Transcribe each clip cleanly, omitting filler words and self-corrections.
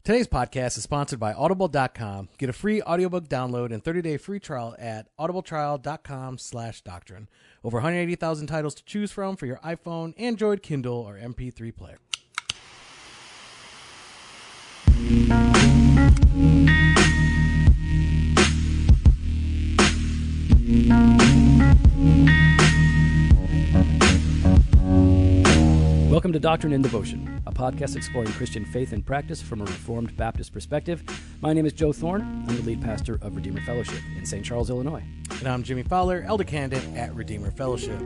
Today's podcast is sponsored by Audible.com. Get a free audiobook download and 30-day free trial at audibletrial.com/doctrine. Over 180,000 titles to choose from for your iPhone, Android, Kindle, or MP3 player. Welcome to Doctrine and Devotion, a podcast exploring Christian faith and practice from a Reformed Baptist perspective. My name is Joe Thorne. I'm the lead pastor of Redeemer Fellowship in St. Charles, Illinois. And I'm Jimmy Fowler, elder candidate at Redeemer Fellowship.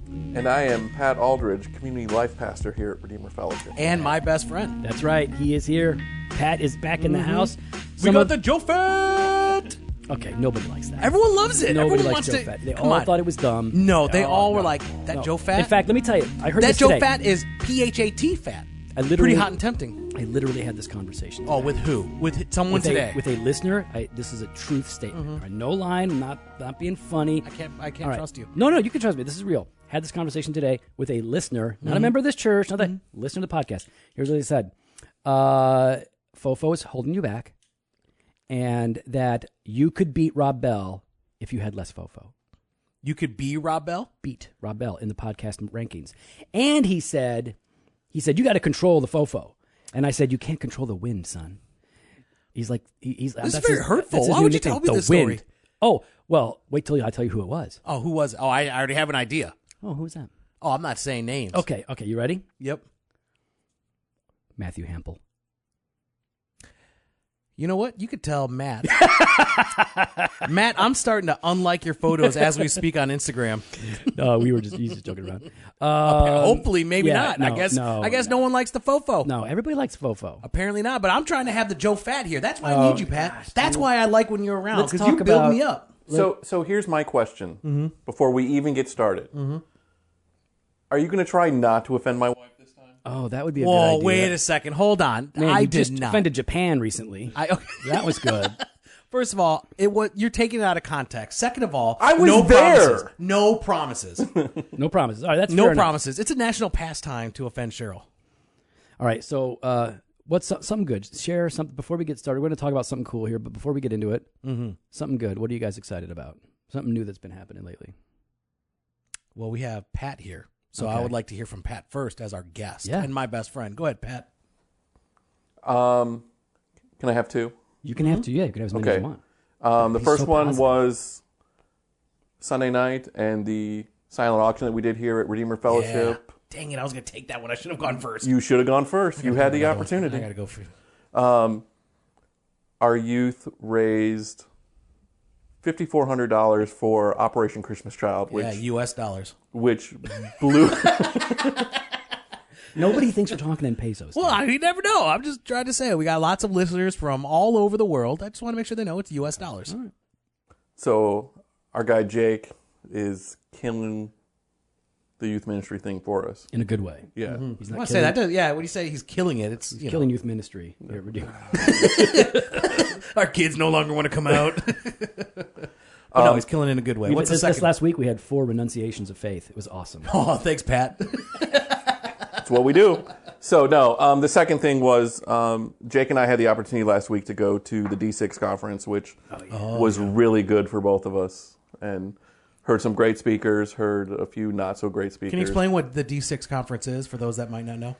And I am Pat Aldridge, community life pastor here at Redeemer Fellowship. And my best friend. That's right. He is here. Pat is back in the house. We got the Joe Fat! Okay, nobody likes that. Everyone loves it. Nobody Everyone likes wants Joe to. Fat. They Come all on. thought it was dumb. No, they all were no, like, that no. Joe Fat? In fact, let me tell you, I heard that this Joe today. Fat is P-H-A-T fat. Literally- Pretty hot and tempting. I literally had this conversation. Oh, with who? With someone today. With a listener. This is a truth statement. All right, no line. I'm not being funny. I can't All right. trust you. No, you can trust me. This is real. Had this conversation today with a listener, not a member of this church, not that listener to the podcast. Here's what he said: Fofo is holding you back, and that you could beat Rob Bell if you had less Fofo. You could be Rob Bell? Beat Rob Bell in the podcast rankings, and he said, you got to control the Fofo, and I said, you can't control the wind, son. He's like, This is very hurtful. Why would you tell me this wind. story? Oh, well, wait till I tell you who it was. Oh, who was it? Oh, I already have an idea. Oh, who was that? Oh, I'm not saying names. Okay, you ready? Yep. Matthew Hample. You know what? You could tell Matt. Matt, I'm starting to unlike your photos as we speak on Instagram. No, he's just joking around. Hopefully, maybe yeah, not. I guess no one likes the Fofo. No, everybody likes Fofo. Apparently not, but I'm trying to have the Joe Fat here. That's why I need you, Pat. That's why I like when you're around, Let's because talk you build about- me up. So here's my question before we even get started. Are you going to try not to offend my wife this time? Oh, that would be a good Whoa, idea. wait a second. Hold on. Man, I you did just not. offended Japan recently. That was good. First of all, you're taking it out of context. Second of all, I was no there. promises. No promises. No promises. All right, that's No fair enough. promises. It's a national pastime to offend Cheryl. All right, so what's something good? Share something before we get started. We're going to talk about something cool here, but before we get into it, something good. What are you guys excited about? Something new that's been happening lately. Well, we have Pat here, so Okay. I would like to hear from Pat first as our guest Yeah. and my best friend. Go ahead, Pat. Can I have two? You can have to, yeah. You can have as many as you want. The He's first so one positive. was Sunday night and the silent auction that we did here at Redeemer Fellowship. Yeah. Dang it, I was going to take that one. I should have gone first. You should have gone first. You had the opportunity. I got to go for you. Our youth raised $5,400 for Operation Christmas Child, Yeah, U.S. dollars. which blew. Nobody thinks we're talking in pesos. Well, you never know. I'm just trying to say we got lots of listeners from all over the world. I just want to make sure they know it's U.S. dollars. All right. So our guy Jake is killing the youth ministry thing for us. In a good way. Yeah. He's I not want to say that. Yeah, when you say he's killing it, it's killing youth ministry. Here, we're doing. our kids no longer want to come out. But no, he's killing it in a good way. What's the this second? last week we had 4 renunciations of faith. It was awesome. Oh, thanks, Pat. That's what we do. So no, the second thing was Jake and I had the opportunity last week to go to the D6 conference, which was really good for both of us, and heard some great speakers, heard a few not so great speakers. Can you explain what the D6 conference is for those that might not know?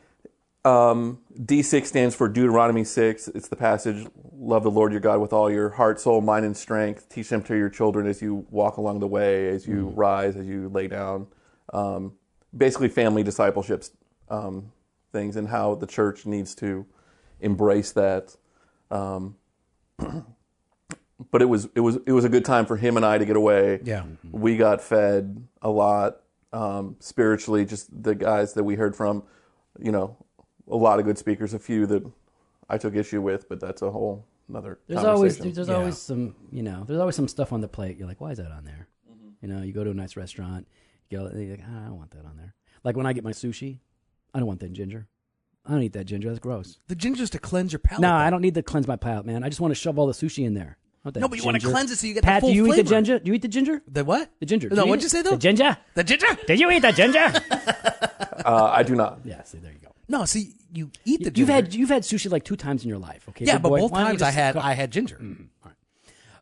D6 stands for Deuteronomy 6. It's the passage, love the Lord your God with all your heart, soul, mind, and strength. Teach them to your children as you walk along the way, as you rise, as you lay down. Basically family discipleship things, and how the church needs to embrace that. But it was a good time for him and I to get away. Yeah. We got fed a lot spiritually. Just the guys that we heard from, a lot of good speakers. A few that I took issue with, but that's a whole another conversation. There's always some there's always some stuff on the plate. You're like, why is that on there? You go to a nice restaurant, you're like, I don't want that on there. Like when I get my sushi, I don't want that ginger. I don't eat that ginger. That's gross. The ginger's to cleanse your palate. No, though. I don't need to cleanse my palate, man. I just want to shove all the sushi in there. No, but you want to ginger. cleanse it so you get Pat, the full do you flavor. eat the ginger? Do you eat the ginger? The what? The ginger. No, what'd you say, though? The ginger. The ginger? Did you eat the ginger? I do not. Yeah, see, there you go. No, see, you eat the ginger. You've had sushi like 2 times in your life. Okay. Yeah, big but boy. both Why don't you times just I had ginger. All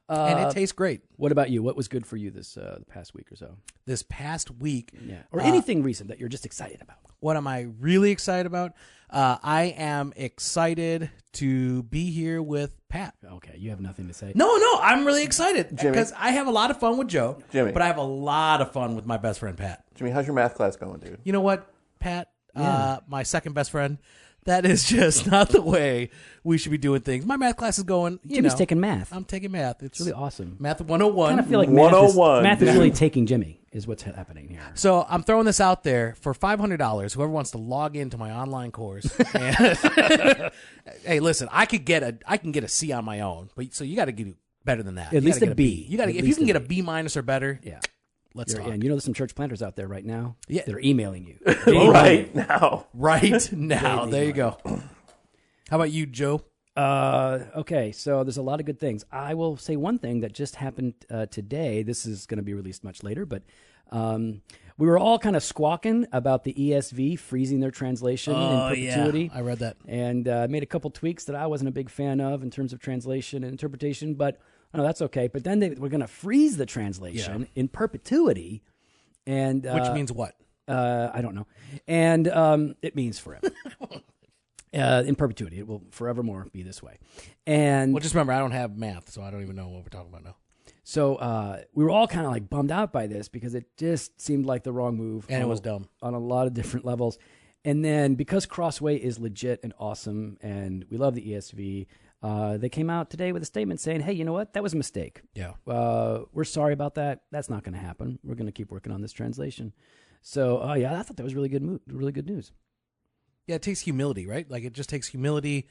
right. And it tastes great. What about you? What was good for you this the past week or so? This past week, Yeah. Or anything recent that you're just excited about? what am I really excited about? I am excited to be here with Pat. Okay, you have nothing to say. No, I'm really excited Jimmy. because I have a lot of fun with Joe, Jimmy. but I have a lot of fun with my best friend Pat. Jimmy, how's your math class going, dude? You know what, Pat? My second best friend. That is just not the way we should be doing things. My math class is going. Jimmy's taking math. I'm taking math. It's really awesome. Math 101. I kind of feel like 101, math is dude. really taking Jimmy, is what's happening here. So I'm throwing this out there for $500. Whoever wants to log into my online course. And hey, listen, I can get a C on my own, but so you got to get better than that. At You least gotta a get B. You got to At if you least can a get a B. B minus or better. Yeah. Let's talk. And you know there's some church planters out there right now Yeah. that are emailing you. Right now. Right now, there you go. How about you, Joe? Okay, so there's a lot of good things. I will say one thing that just happened today. This is going to be released much later, but we were all kind of squawking about the ESV freezing their translation in perpetuity. I read that. And made a couple tweaks that I wasn't a big fan of in terms of translation and interpretation, but that's okay. But then they were going to freeze the translation in perpetuity, and Which means what? I don't know, and it means forever. In perpetuity, it will forevermore be this way. And Well, just remember, I don't have math, so I don't even know what we're talking about now. so we were all kind of like bummed out by this because it just seemed like the wrong move, And it was dumb. on a lot of different levels. And then because Crossway is legit and awesome, and we love the ESV, they came out today with a statement saying, "Hey, you know what? That was a mistake. Yeah. We're sorry about that. That's not going to happen. We're going to keep working on this translation." So, I thought that was really good news. Yeah, it takes humility, right? Like, it just takes humility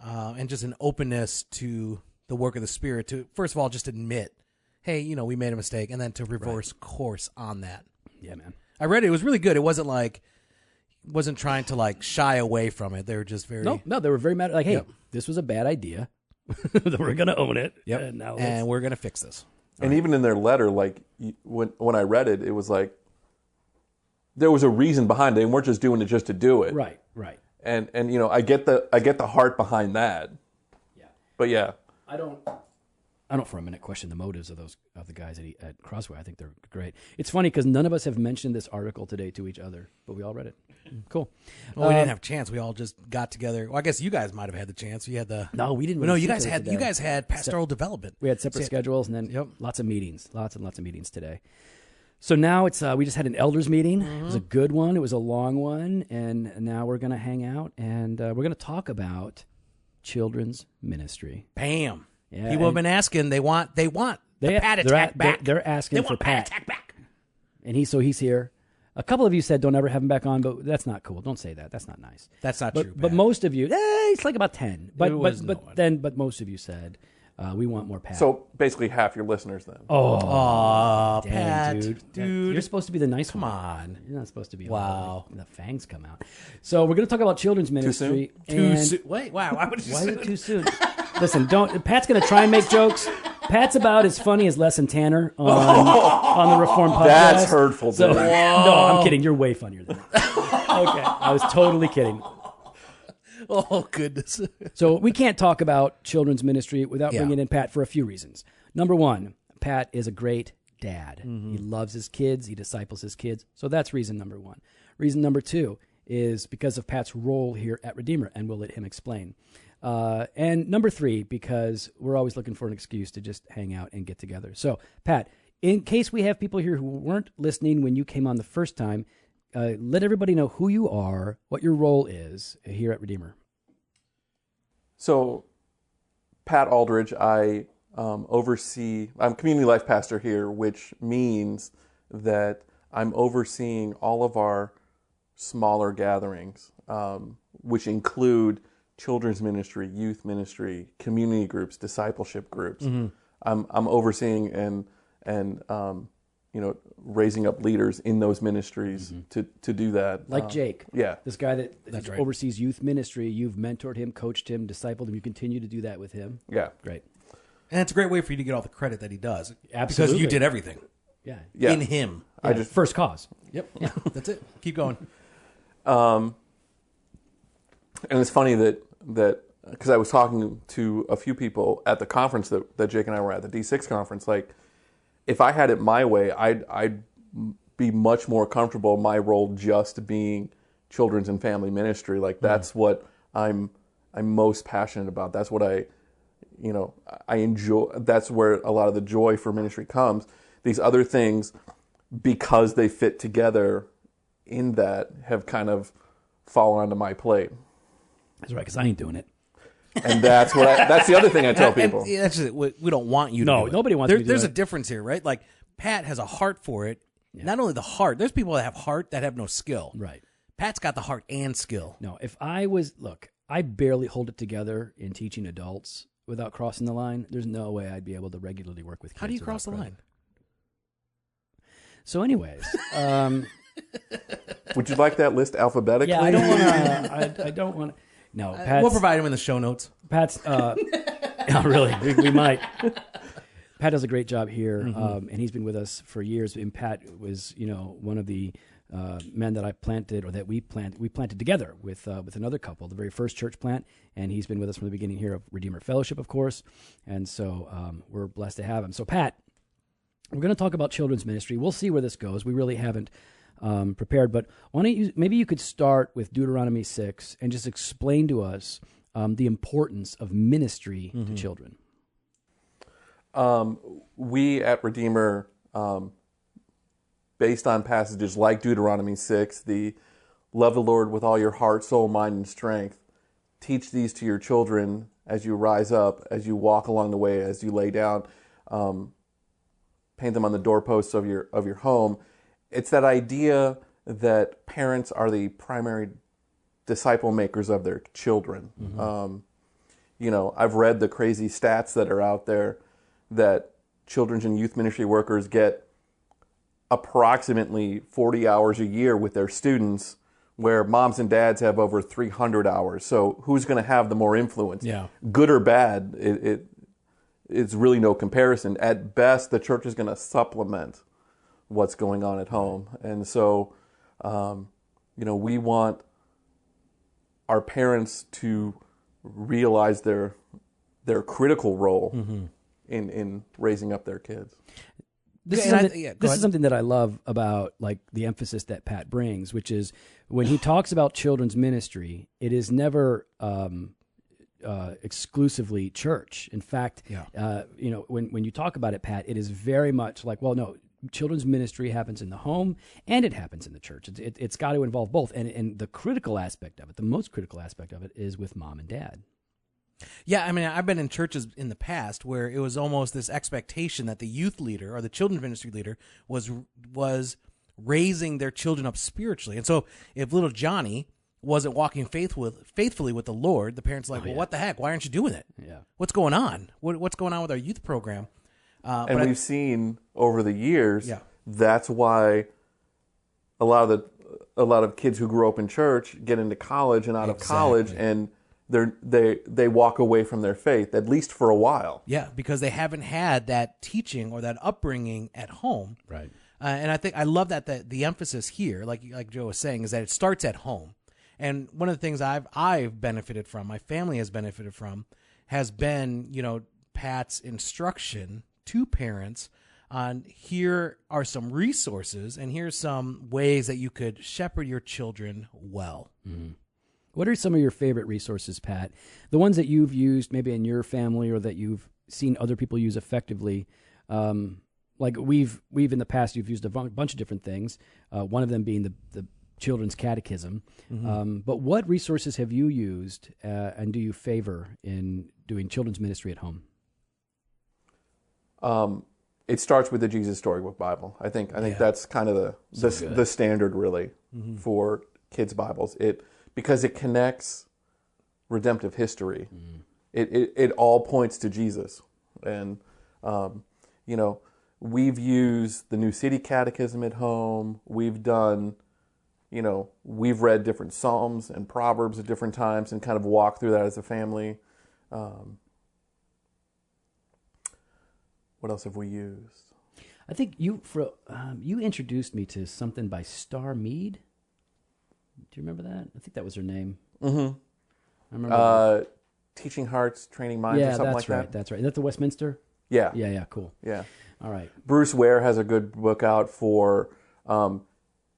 and just an openness to the work of the Spirit to, first of all, just admit, hey, we made a mistake, and then to reverse course on that. Yeah, man. I read it. It was really good. It wasn't trying to, like, shy away from it. They were just very... No, they were very mad. Like, hey, this was a bad idea. We're going to own it. Yep. And now And we're going to fix this. And even in their letter, like when I read it, it was like there was a reason behind it. They weren't just doing it just to do it. Right. And I get the heart behind that. Yeah. But yeah. I don't for a minute question the motives of the guys at Crossway. I think they're great. It's funny because none of us have mentioned this article today to each other, but we all read it. Cool. Well, we didn't have a chance. We all just got together. Well, I guess you guys might have had the chance. You had the... No, we didn't. No, really you sit guys there had today. you guys had pastoral development. We had separate See, schedules and then lots of meetings, lots and lots of meetings today. So now it's we just had an elders meeting. It was a good one. It was a long one, and now we're going to hang out and we're going to talk about children's ministry. Bam. Yeah, People have been asking. They want the Pat attack back. They're asking They for want Pat. attack back. And he's here. A couple of you said don't ever have him back on, but that's not cool. Don't say that. That's not nice. That's not But true. but Pat. most of you, it's like about 10. But It was no one. but most of you said we want more Pat. So basically half your listeners then. Aw, Dang, Pat, dude, you're supposed to be the nice come one. on. You're not supposed to be. Wow. The fangs come out. So we're going to talk about children's ministry. Too and- soon. Wait, wow. Why would you Why say is it too soon? Listen, don't. Pat's going to try and make jokes. Pat's about as funny as Les and Tanner on the Reform podcast. That's hurtful, So, dude. no, I'm kidding. You're way funnier than that. Okay, I was totally kidding. Oh, goodness. So we can't talk about children's ministry without Yeah. bringing in Pat for a few reasons. Number one, Pat is a great dad. He loves his kids. He disciples his kids. So that's reason number one. Reason number two is because of Pat's role here at Redeemer, and we'll let him explain. And number three, because we're always looking for an excuse to just hang out and get together. So, Pat, in case we have people here who weren't listening when you came on the first time, let everybody know who you are, what your role is here at Redeemer. So, Pat Aldridge, I'm community life pastor here, which means that I'm overseeing all of our smaller gatherings, which include children's ministry, youth ministry, community groups, discipleship groups. I'm overseeing and raising up leaders in those ministries to do that. Like Jake. Yeah. This guy that right. oversees youth ministry. You've mentored him, coached him, discipled him. You continue to do that with him. Yeah. Great. And it's a great way for you to get all the credit that he does. Absolutely. Because you did everything Yeah. Yeah. in him. I just First cause. Yep. That's it. Keep going. And it's funny that because I was talking to a few people at the conference that Jake and I were at, the D6 conference, like if I had it my way, I'd be much more comfortable in my role just being children's and family ministry. Like that's what I'm most passionate about. That's what I enjoy. That's where a lot of the joy for ministry comes. These other things, because they fit together in that, have kind of fallen onto my plate. That's right, because I ain't doing it. And that's that's the other thing I tell people. And that's just, we don't want you to No, do it. nobody wants me to do There's it. a difference here, right? Like Pat has a heart for it. Yeah. Not only the heart, there's people that have heart that have no skill. Right. Pat's got the heart and skill. No, if I was, look, I barely hold it together in teaching adults without crossing the line. There's no way I'd be able to regularly work with kids. How do you cross the line? So anyways, Would you like that list alphabetically? yeah, I don't want to, I don't want to, no, Pat's, We'll provide him in the show notes. Pat's, yeah, really, we might. Pat does a great job here, and he's been with us for years. And Pat was, one of the men that I planted, or that we planted together with another couple, the very first church plant, and he's been with us from the beginning here of Redeemer Fellowship, of course, and so we're blessed to have him. So Pat, we're going to talk about children's ministry. We'll see where this goes. We really haven't prepared, but why don't you, maybe you could start with Deuteronomy 6 and just explain to us the importance of ministry to children. We at Redeemer, based on passages like Deuteronomy 6, the love the Lord with all your heart, soul, mind, and strength, teach these to your children as you rise up, as you walk along the way, as you lay down, paint them on the doorposts of your home. It's that idea that parents are the primary disciple makers of their children. I've read the crazy stats that are out there that children's and youth ministry workers get approximately 40 hours a year with their students, where moms and dads have over 300 hours. So who's going to have the more influence? Yeah. Good or bad, it's really no comparison. At best, the church is going to supplement what's going on at home. And so, we want our parents to realize their critical role in raising up their kids. This is something that I love about, like, the emphasis that Pat brings, which is when he talks about children's ministry, it is never exclusively church. In fact, when you talk about it, Pat, it is very much like, well, no, children's ministry happens in the home and it happens in the church. It's got to involve both. And the critical aspect of it, the most critical aspect of it, is with mom and dad. Yeah, I mean, I've been in churches in the past where it was almost this expectation that the youth leader or the children's ministry leader was raising their children up spiritually. And so if little Johnny wasn't walking faithfully with the Lord, the parents are like, what the heck? Why aren't you doing it? Yeah. What's going on? What's going on with our youth program? And we've seen over the years, Yeah. that's why a lot of kids who grew up in church get into college and out of college, and they walk away from their faith, at least for a while. Yeah, because they haven't had that teaching or that upbringing at home. Right. And I love that the emphasis here, like Joe was saying, is that it starts at home. And one of the things I've benefited from, my family has benefited from, has been, Pat's instruction to parents on, here are some resources and here's some ways that you could shepherd your children well. Mm-hmm. What are some of your favorite resources, Pat? The ones that you've used maybe in your family or that you've seen other people use effectively. Like we've in the past, you've used a bunch of different things, one of them being the Children's Catechism. Mm-hmm. But what resources have you used and do you favor in doing children's ministry at home? It starts with the Jesus Storybook Bible. I think that's kind of the standard, really, for kids' Bibles. Because it connects redemptive history. It all points to Jesus. And, we've used the New City Catechism at home. We've done, we've read different Psalms and Proverbs at different times and kind of walked through that as a family. What else have we used? I think you introduced me to something by Star Mead. Do you remember that? I think that was her name. Mm-hmm. I remember. Teaching Hearts, Training Minds, or Yeah, something that's like right. that. That's right. Is that the Westminster? Yeah. Yeah, cool. Yeah. All right. Bruce Ware has a good book out for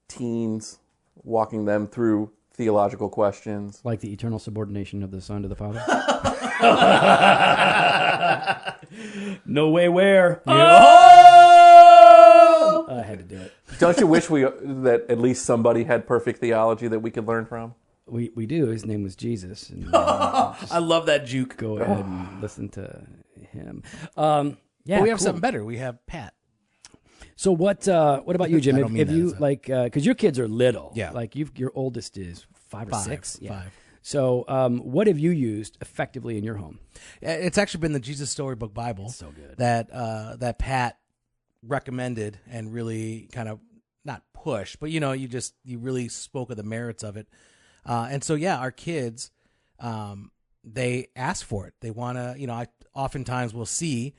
teens, walking them through theological questions. Like the eternal subordination of the Son to the Father? No way where. Oh! I had to do it. Don't you wish that at least somebody had perfect theology that we could learn from? We do. His name was Jesus. And, I love that juke. go ahead and listen to him. Yeah, But we have cool. something better. We have Pat. So what about you, Jim? I don't mean If that you as a- like, because your kids are little. Yeah. Like your oldest is 5 or 6. Yeah. 5. So what have you used effectively in your home? It's actually been the Jesus Storybook Bible. So good. That Pat recommended and really kind of not push, but you really spoke of the merits of it. And so our kids, they ask for it. They want to, I oftentimes will see,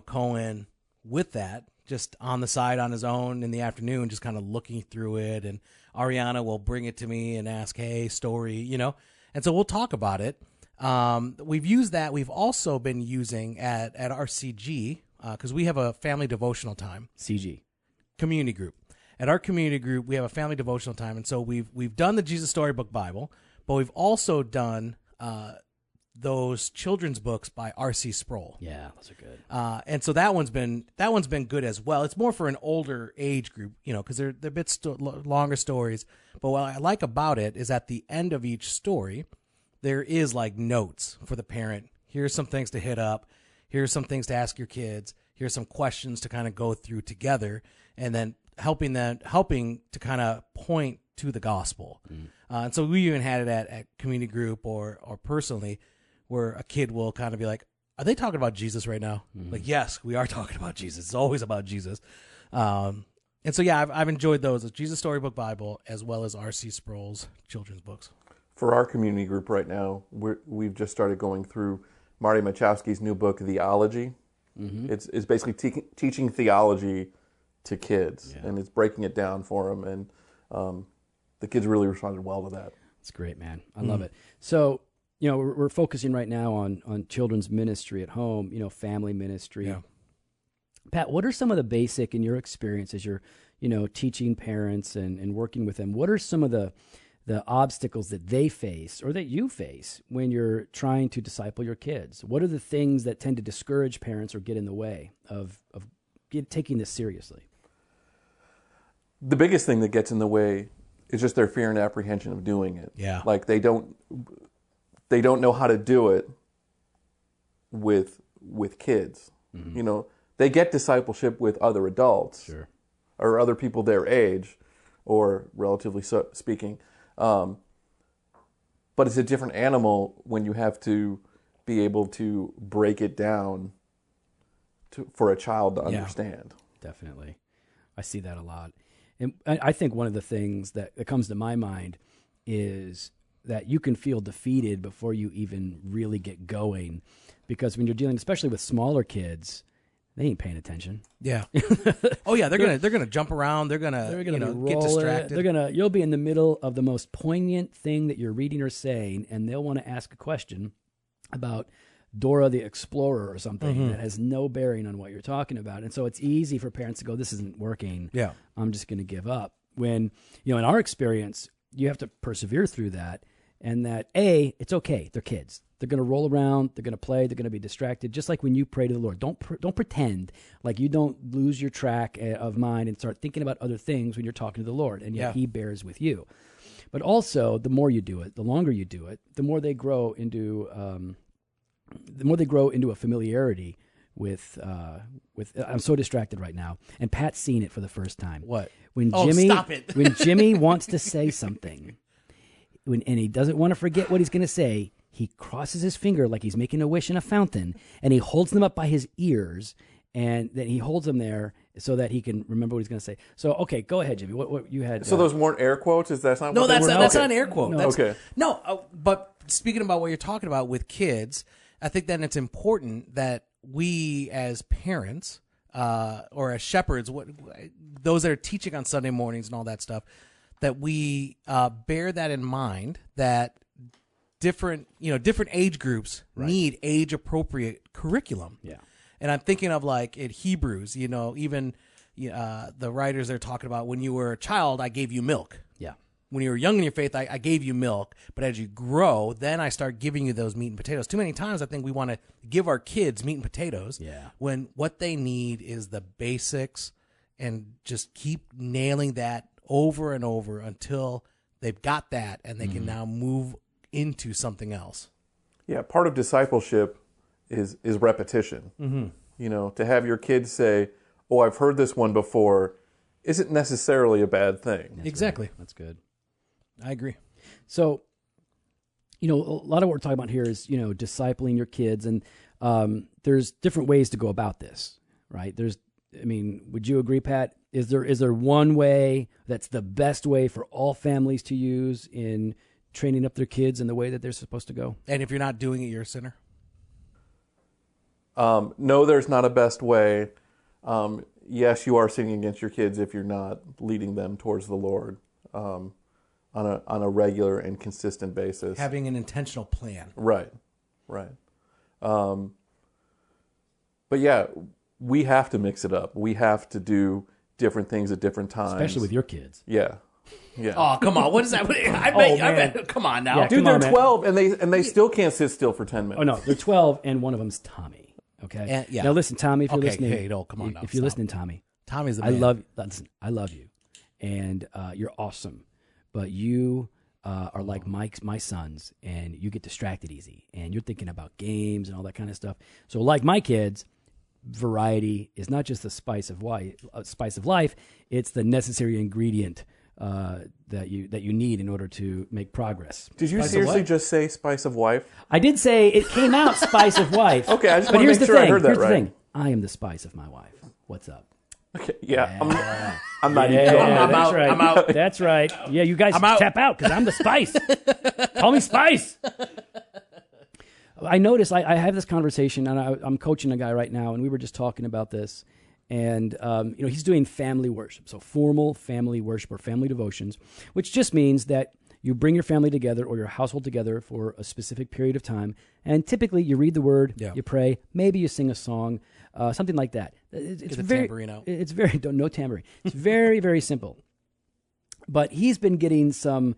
Cohen with that just on the side on his own in the afternoon, just kind of looking through it. And Ariana will bring it to me and ask, hey, story, and so we'll talk about it. We've used that. We've also been using at our CG, because we have a family devotional time. CG. Community group. At our community group, we have a family devotional time, and so we've done the Jesus Storybook Bible, but we've also done those children's books by R.C. Sproul. Yeah, those are good. And so that one's been good as well. It's more for an older age group, because they're a bit longer stories. But what I like about it is at the end of each story, there is like notes for the parent. Here's some things to hit up. Here's some things to ask your kids. Here's some questions to kind of go through together, and then helping to kind of point to the gospel. And so we even had it at community group or personally, where a kid will kind of be like, are they talking about Jesus right now? Like, yes, we are talking about Jesus. It's always about Jesus. And so, I've enjoyed those, Jesus Storybook Bible, as well as R.C. Sproul's children's books. For our community group right now, we've just started going through Marty Machowski's new book, Theology. It's basically teaching theology to kids, and it's breaking it down for them. And the kids really responded well to that. It's great, man. I love it. So, we're focusing right now on children's ministry at home, family ministry. Yeah. Pat, what are some of the basic, in your experience as you're, teaching parents and working with them, what are some of the obstacles that they face or that you face when you're trying to disciple your kids? What are the things that tend to discourage parents or get in the way of taking this seriously? The biggest thing that gets in the way is just their fear and apprehension of doing it. Yeah. Like they don't know how to do it with kids. They get discipleship with other adults. Sure. Or other people their age, or relatively speaking. But it's a different animal when you have to be able to break it down for a child to understand. Definitely. I see that a lot. And I think one of the things that comes to my mind is that you can feel defeated before you even really get going. Because when you're dealing, especially with smaller kids, they ain't paying attention. Yeah. Oh yeah, they're gonna jump around. They're gonna get distracted. You'll be in the middle of the most poignant thing that you're reading or saying, and they'll want to ask a question about Dora the Explorer or something that has no bearing on what you're talking about. And so it's easy for parents to go, this isn't working. Yeah. I'm just going to give up. When, in our experience, you have to persevere through that. And that, it's okay. They're kids. They're going to roll around. They're going to play. They're going to be distracted. Just like when you pray to the Lord. Don't pretend like you don't lose your track of mind and start thinking about other things when you're talking to the Lord. And yet He bears with you. But also, the more you do it, the longer you do it, the more they grow into a familiarity with. I'm so distracted right now, and Pat's seen it for the first time. What? When Jimmy, stop it. when Jimmy wants to say something, and he doesn't want to forget what he's going to say, he crosses his finger like he's making a wish in a fountain, and he holds them up by his ears, and then he holds them there so that he can remember what he's going to say. So, okay, go ahead, Jimmy. What you had? So those weren't air quotes? Is that not? No, what they that's were? not Okay. an air quote. No. That's, Okay. No, but speaking about what you're talking about with kids, I think that it's important that we as parents or as shepherds, those that are teaching on Sunday mornings and all that stuff, that we bear that in mind, that different age groups need age appropriate curriculum. Yeah. And I'm thinking of like in Hebrews, even the writers are talking about when you were a child, I gave you milk. Yeah. When you were young in your faith, I gave you milk. But as you grow, then I start giving you those meat and potatoes. Too many times I think we want to give our kids meat and potatoes when what they need is the basics, and just keep nailing that over and over until they've got that and they can now move into something else. Yeah, part of discipleship is repetition. To have your kids say, "Oh, I've heard this one before," isn't necessarily a bad thing. Exactly. That's good. I agree. So, a lot of what we're talking about here is, discipling your kids, and there's different ways to go about this, right? Would you agree, Pat? Is there one way that's the best way for all families to use in training up their kids in the way that they're supposed to go? And if you're not doing it, you're a sinner? No, there's not a best way. Yes, you are sinning against your kids if you're not leading them towards the Lord on a regular and consistent basis. Having an intentional plan. Right. But yeah, we have to mix it up. We have to do different things at different times. Especially with your kids. Yeah. Oh, come on. What is that? I bet. Come on now. Yeah, Dude, come they're on, 12 and they still can't sit still for 10 minutes. Oh, no, they're 12, and one of them's Tommy. Okay? Yeah. Now, listen, Tommy, if you're Okay, listening. hey, no, come on now, If you're stop. listening, Tommy. Tommy's the I man. I love you. And you're awesome. But you are like my sons, and you get distracted easy. And you're thinking about games and all that kind of stuff. So like my kids, variety is not just the spice of life, it's the necessary ingredient that you need in order to make progress. Did you Spice of seriously what? just say spice of wife? I did say it came out spice of wife. Okay, I just but wanna here's make the sure I thing. heard that Here's the right. thing. I am the spice of my wife. What's up? Okay, yeah. I'm not even Yeah, going. I'm that's out. right. I'm out. That's right. Yeah, you guys I'm out. tap out because I'm the spice. Call me Spice. I noticed I have this conversation, and I'm coaching a guy right now, and we were just talking about this. And, he's doing family worship, so formal family worship or family devotions, which just means that you bring your family together or your household together for a specific period of time. And typically you read the word, you pray, maybe you sing a song, something like that. It's Get the very, tambourine out. It's very, no tambourine. It's very, very simple. But he's been getting some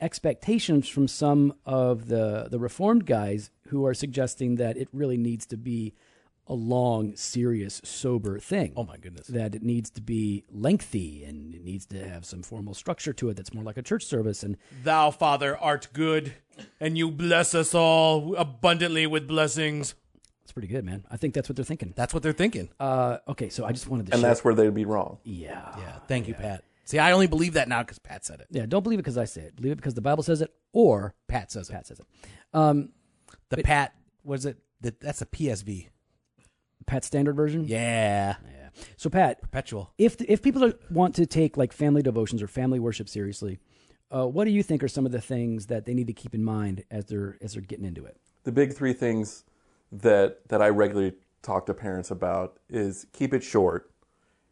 expectations from some of the Reformed guys who are suggesting that it really needs to be a long, serious, sober thing. Oh, my goodness. That it needs to be lengthy, and it needs to have some formal structure to it that's more like a church service. And Thou, Father, art good, and you bless us all abundantly with blessings. it's pretty good, man. I think that's what they're thinking. That's what they're thinking. Okay, so I just wanted to And share. that's where they'd be wrong. Yeah. Yeah. Thank you, Pat. See, I only believe that now because Pat said it. Yeah, don't believe it because I say it. Believe it because the Bible says it, or Pat says it. Pat says it. The Pat, was it? That's a PSV. Pat standard version? Yeah. Yeah. So, Pat, Perpetual. if people want to take like family devotions or family worship seriously, what do you think are some of the things that they need to keep in mind as they're getting into it? The big three things that I regularly talk to parents about is keep it short.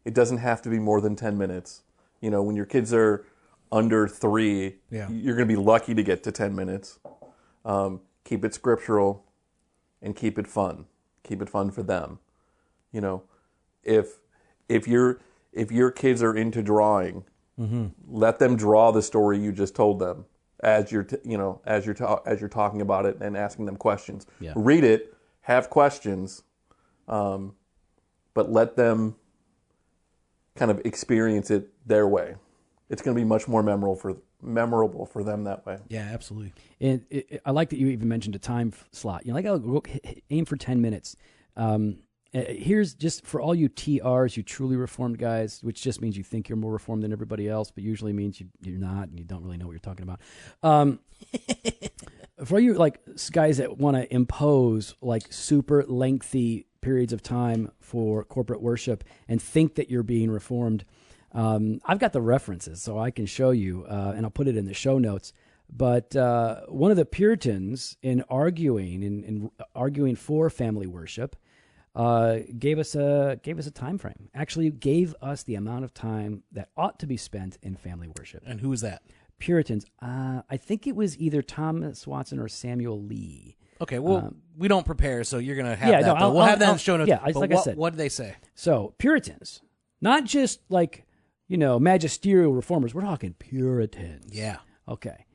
It doesn't have to be more than 10 minutes. When your kids are under 3, you're going to be lucky to get to 10 minutes. Keep it scriptural and keep it fun. Keep it fun for them. If your kids are into drawing, let them draw the story you just told them as you're talking about it and asking them questions. Yeah. Read it, have questions, but let them kind of experience it their way. It's going to be much more memorable for them that way. Yeah, absolutely. And I like that you even mentioned a time slot. Aim for 10 minutes. Here's just for all you TRs, you truly Reformed guys, which just means you think you're more Reformed than everybody else, but usually means you're not and you don't really know what you're talking about. For all you like guys that want to impose like super lengthy periods of time for corporate worship and think that you're being Reformed, I've got the references so I can show you, and I'll put it in the show notes. But one of the Puritans in arguing for family worship gave us a time frame. Actually, gave us the amount of time that ought to be spent in family worship. And who is that? Puritans. I think it was either Thomas Watson or Samuel Lee. Okay, well, we don't prepare, so you're going to have Yeah, that. no, we'll have that in I'll- the show notes. yeah, but like I said. what did they say? So Puritans, not just like, magisterial reformers. We're talking Puritans. Yeah. Okay.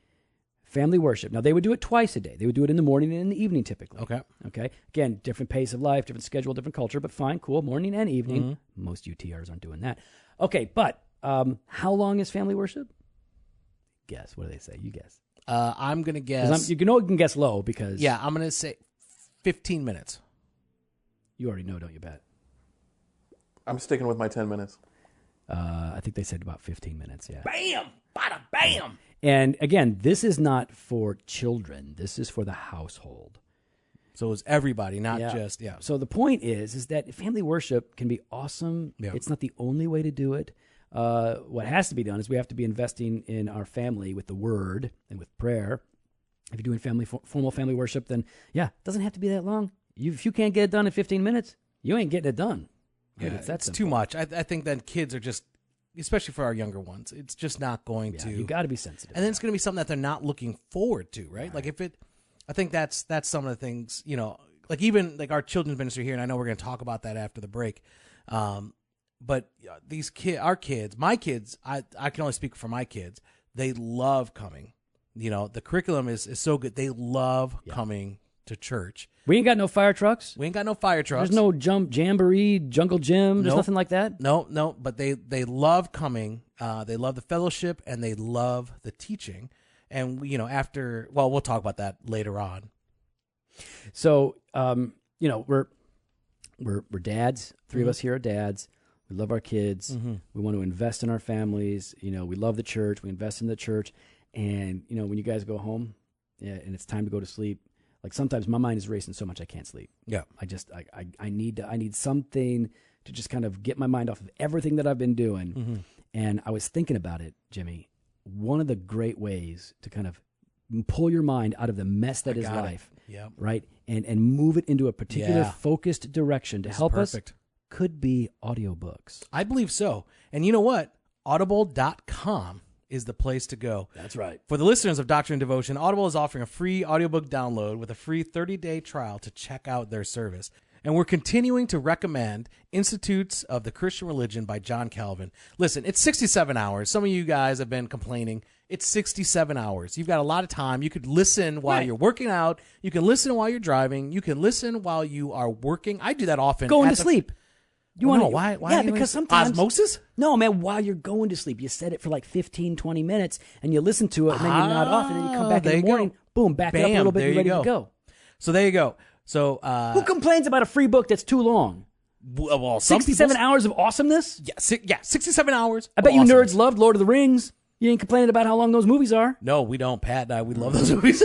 Family worship. Now, they would do it twice a day. They would do it in the morning and in the evening typically. Okay. Okay. Again, different pace of life, different schedule, different culture, but fine, cool. Morning and evening. Mm-hmm. Most UTRs aren't doing that. Okay, but how long is family worship? Guess. What do they say? You guess. I'm going to 'Cause guess. you can guess low because Yeah, I'm going to say 15 minutes. you already know, don't you, Pat? I'm sticking with my 10 minutes. I think they said about 15 minutes, yeah. Bam! Bada bam! And again, this is not for children. This is for the household. So it's everybody, not Yeah. just, yeah. So the point is that family worship can be awesome. Yeah. It's not the only way to do it. What has to be done is we have to be investing in our family with the word and with prayer. If you're doing formal family worship, then it doesn't have to be that long. If you can't get it done in 15 minutes, you ain't getting it done. Yeah, It's that it's simple. too much. I think that kids are just, especially for our younger ones, it's just not going Yeah, to. you got to be sensitive. And then it's going to be something that they're not looking forward to, right? Like I think that's some of the things, like even like our children's ministry here, and I know we're going to talk about that after the break. But these my kids, I can only speak for my kids. They love coming. The curriculum is so good. They love coming to church. We ain't got no fire trucks. We ain't got no fire trucks. There's no jamboree, jungle gym. There's Nope. nothing like that. No, but they love coming. They love the fellowship and they love the teaching. And we'll talk about that later on. So, we're dads. Three of us here are dads. We love our kids. We want to invest in our families. We love the church. We invest in the church. And, when you guys go home and it's time to go to sleep, like sometimes my mind is racing so much I can't sleep. Yeah. I need something to just kind of get my mind off of everything that I've been doing. And I was thinking about it, Jimmy. One of the great ways to kind of pull your mind out of the mess that is life, Yep. right? And move it into a particular Yeah. focused direction to help Perfect. us could be audiobooks. I believe so. And you know what? Audible.com is the place to go. That's right. For the listeners of Doctrine and Devotion, Audible is offering a free audiobook download with a free 30-day trial to check out their service. And we're continuing to recommend Institutes of the Christian Religion by John Calvin. Listen, it's 67 hours. Some of you guys have been complaining. It's 67 hours. You've got a lot of time. You could listen while you're working out. You can listen while you're driving. You can listen while you are working. I do that often. Going at to sleep. You Well, want no, to? why Yeah, do you because want- sometimes Osmosis? No, man. While you're going to sleep, you set it for like 15, 20 minutes, and you listen to it, and then you nod off, and then you come back there in you the go. morning. Boom, back it up a Bam, little bit, there and you ready to go. So there you go. So Who complains about a free book that's too long? well, some 67 people, hours of awesomeness? Yeah, 67 hours. I bet you Awesome. nerds loved Lord of the Rings. You ain't complaining about how long those movies are. No, we don't. Pat and I, we love those movies.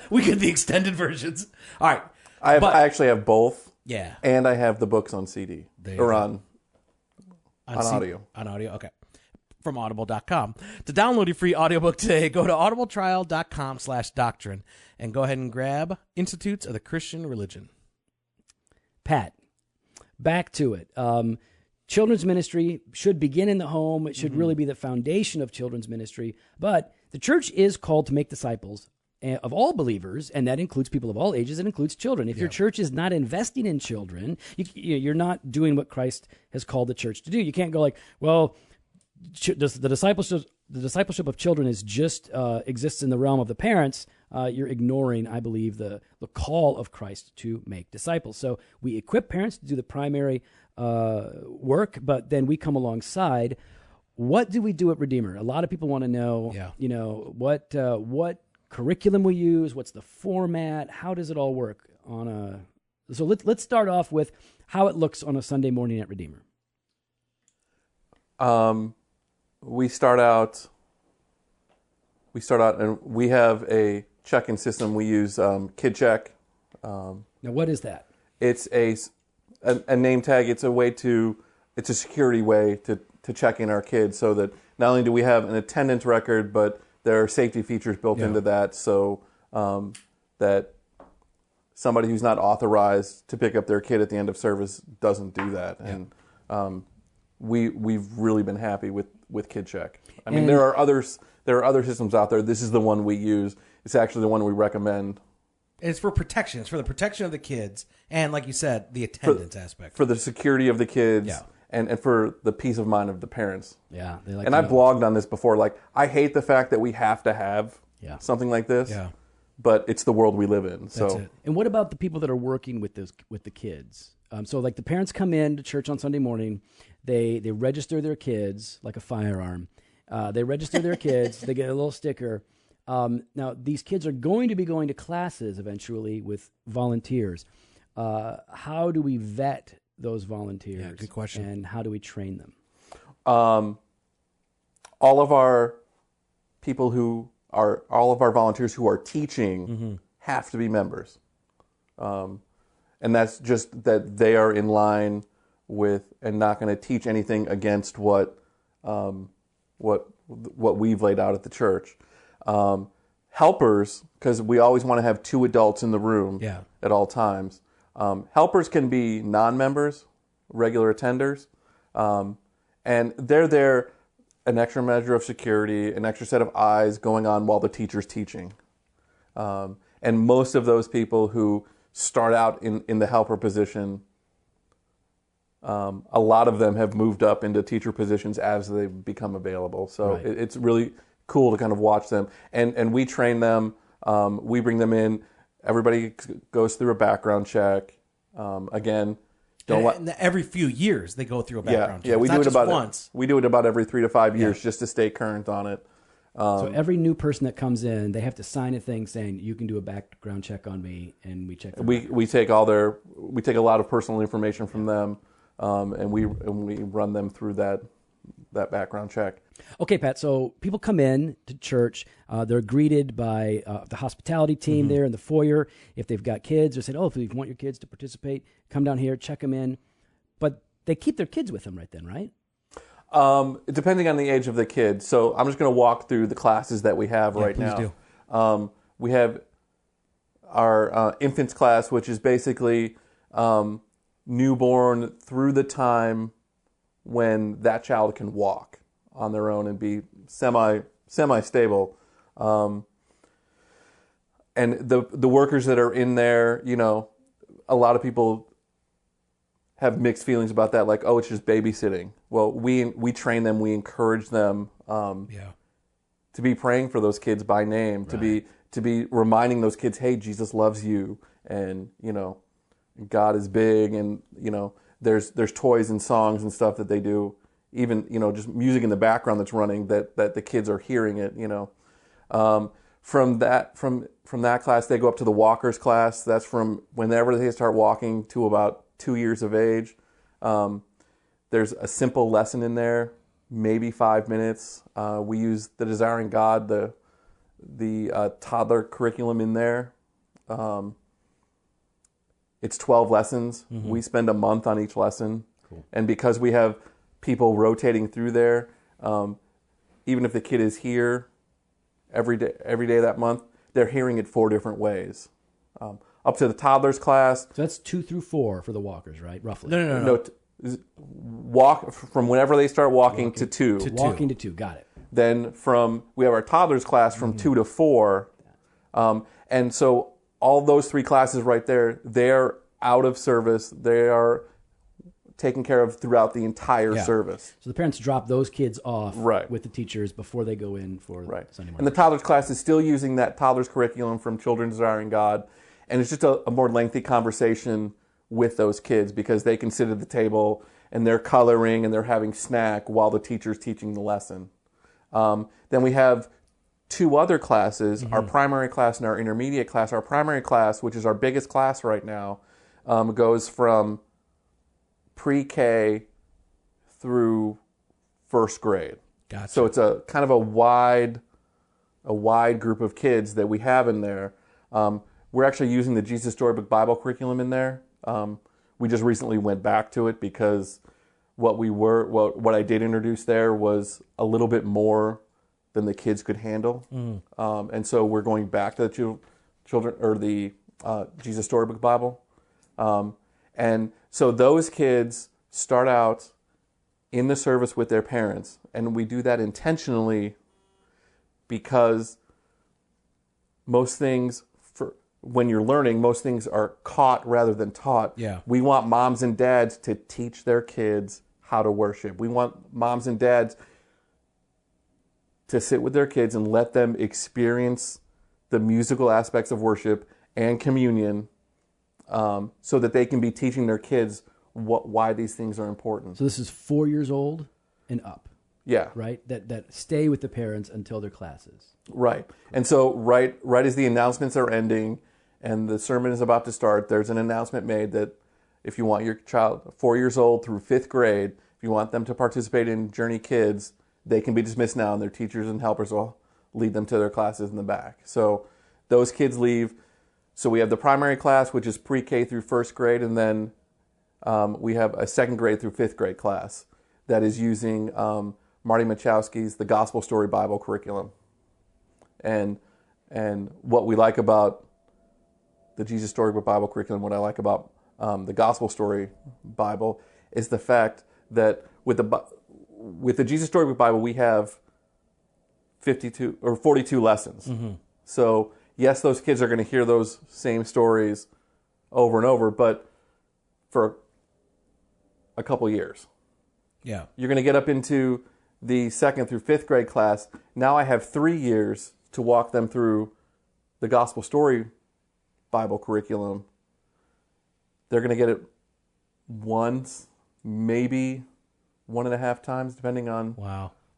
We get the extended versions. All right. I But- actually have both, Yeah. and I have the books on CD There you or go. on audio. On audio, okay. From audible.com. To download your free audiobook today, go to audibletrial.com/doctrine and go ahead and grab Institutes of the Christian Religion. Pat, back to it. Children's ministry should begin in the home. It should really be the foundation of children's ministry. But the church is called to make disciples of all believers, and that includes people of all ages. It includes children. If your church is not investing in children, you're not doing what Christ has called the church to do. You can't go like, well, the discipleship of children is just exists in the realm of the parents. You're ignoring, I believe, the call of Christ to make disciples. So we equip parents to do the primary work, but then we come alongside. What do we do at Redeemer? A lot of people want to know, what curriculum we use, what's the format, how does it all work on a. So let's start off with how it looks on a Sunday morning at Redeemer. We start out, and we have a check-in system. We use KidCheck. Now, what is that? It's a name tag. It's a security way to check in our kids, so that not only do we have an attendance record, but there are safety features built into that, so that somebody who's not authorized to pick up their kid at the end of service doesn't do that. And we've really been happy with with KidCheck. I mean, there are other systems out there. This is the one we use. It's actually the one we recommend. It's for protection. It's for the protection of the kids, and like you said, the attendance aspect. For the security of the kids, Yeah. and for the peace of mind of the parents. Yeah, they like. And I blogged on this before. Like, I hate the fact that we have to have something like this. Yeah. But it's the world we live in. So. That's it. And what about the people that are working with the kids? So like the parents come in to church on Sunday morning, they register their kids like a firearm. They register their kids. They get a little sticker. Now these kids are going to be going to classes eventually with volunteers. How do we vet those volunteers? Yeah, good question. And how do we train them? All of our volunteers who are teaching have to be members. And that's just that they are in line with and not going to teach anything against what we've laid out at the church. Helpers, because we always want to have 2 adults in the room at all times. Helpers can be non-members, regular attenders, and they're there an extra measure of security, an extra set of eyes going on while the teacher's teaching. And most of those people who start out in the helper position, a lot of them have moved up into teacher positions as they become available. So it's really cool to kind of watch them. And we train them. We bring them in. Everybody goes through a background check. Again, every few years they go through a background check. Yeah, we it's do not it just about once. We do it about every 3 to 5 years just to stay current on it. So every new person that comes in, they have to sign a thing saying you can do a background check on me, and we check. We take a lot of personal information from them, and we run them through that background check. Okay, Pat. So people come in to church. They're greeted by the hospitality team there in the foyer. If they've got kids, they're saying, "Oh, if you want your kids to participate, come down here, check them in." But they keep their kids with them right then, right? Depending on the age of the kid. So I'm just going to walk through the classes that we have right now. Please do. We have our infants class, which is basically newborn through the time when that child can walk on their own and be semi-stable. And the workers that are in there, a lot of people have mixed feelings about that, like, oh, it's just babysitting. Well, we train them, we encourage them to be praying for those kids by name, to be reminding those kids, hey, Jesus loves you, and God is big, and there's toys and songs and stuff that they do, even just music in the background that's running that the kids are hearing it. From that class, they go up to the walkers class. That's from whenever they start walking to about 2 years of age. There's a simple lesson in there, maybe 5 minutes. We use the Desiring God, the toddler curriculum in there. It's 12 lessons. We spend a month on each lesson. Cool. And because we have people rotating through there, even if the kid is here every day that month, they're hearing it 4 different ways. Up to the toddlers class. So that's 2 through 4 for the walkers, right? Roughly. No. Walk from whenever they start walking to 2. Walking to 2. Got it. Then we have our toddlers class from 2 to 4. And so all those 3 classes right there, they're out of service. They are taken care of throughout the entire service. So the parents drop those kids off Right. with the teachers before they go in for Sunday morning. And the toddlers class is still using that toddlers curriculum from Children Desiring God. And it's just a more lengthy conversation with those kids because they can sit at the table and they're coloring and they're having snack while the teacher's teaching the lesson. Then we have 2 other classes, our primary class and our intermediate class. Our primary class, which is our biggest class right now, goes from pre-K through first grade. Gotcha. So it's a kind of a wide group of kids that we have in there. We're actually using the Jesus Storybook Bible curriculum in there. We just recently went back to it because what I did introduce there was a little bit more than the kids could handle. And so we're going back to the children or the Jesus Storybook Bible. And so those kids start out in the service with their parents. And we do that intentionally because most things, when you're learning, most things are caught rather than taught. Yeah. We want moms and dads to teach their kids how to worship. We want moms and dads to sit with their kids and let them experience the musical aspects of worship and communion, so that they can be teaching their kids why these things are important. So this is 4 years old and up, Yeah. right? That stay with the parents until their classes. Right. And so right as the announcements are ending and the sermon is about to start, there's an announcement made that if you want your child 4 years old through 5th grade, if you want them to participate in Journey Kids, they can be dismissed now, and their teachers and helpers will lead them to their classes in the back. So those kids leave. So we have the primary class, which is pre-K through 1st grade, and then we have a 2nd grade through 5th grade class that is using Marty Machowski's The Gospel Story Bible curriculum. And what we like about the Jesus Storybook Bible curriculum, what I like about the Gospel Story Bible, is the fact that with the Jesus Storybook Bible, we have 52 or 42 lessons. Mm-hmm. So yes, those kids are going to hear those same stories over and over, but for a couple years. Yeah. You're going to get up into the 2nd through 5th grade class. Now I have 3 years to walk them through the Gospel Story Bible curriculum. They're going to get it once, maybe 1.5 times, depending on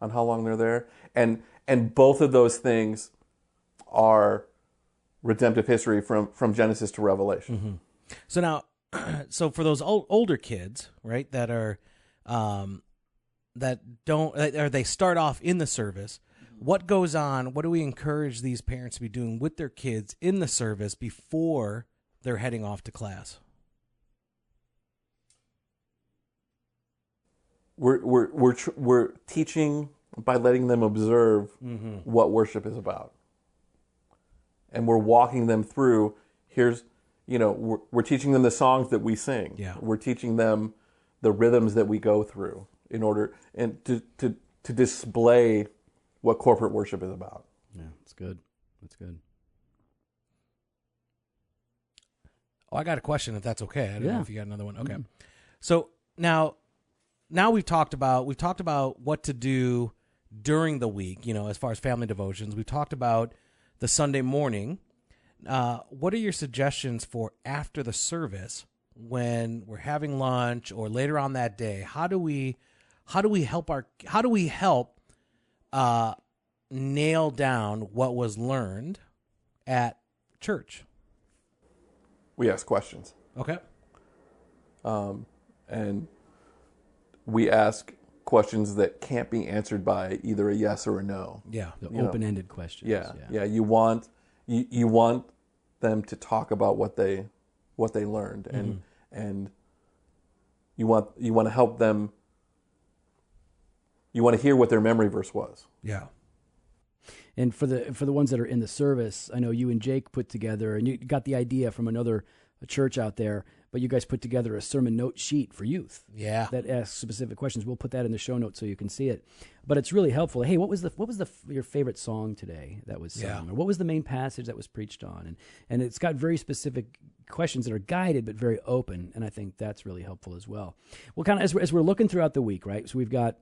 how long they're there. And both of those things are redemptive history from Genesis to Revelation. Mm-hmm. So now, so for those older kids, right, that are that don't, or they start off in the service, what goes on? What do we encourage these parents to be doing with their kids in the service before they're heading off to class? We're teaching by letting them observe mm-hmm. what worship is about, and we're walking them through. We're teaching them the songs that we sing. Yeah. We're teaching them the rhythms that we go through in order and to display what corporate worship is about. Yeah, that's good. That's good. Oh, I got a question, if that's okay. I don't know if you got another one. Okay. Mm-hmm. So now we've talked about what to do during the week, as far as family devotions. We've talked about the Sunday morning. What are your suggestions for after the service when we're having lunch or later on that day? How do we help nail down what was learned at church? We ask questions. Okay. And we ask questions that can't be answered by either a yes or a no. Yeah. The open-ended questions. Yeah. You want them to talk about what they learned, mm-hmm. and you want to help them. You want to hear what their memory verse was. Yeah. And for the ones that are in the service, I know you and Jake put together, and you got the idea from another church out there, but you guys put together a sermon note sheet for youth. Yeah. That asks specific questions. We'll put that in the show notes so you can see it. But it's really helpful. Hey, what was your favorite song today that was sung? Yeah. Or what was the main passage that was preached on? And it's got very specific questions that are guided but very open, and I think that's really helpful as well. Well, kind of as we're looking throughout the week, right? So we got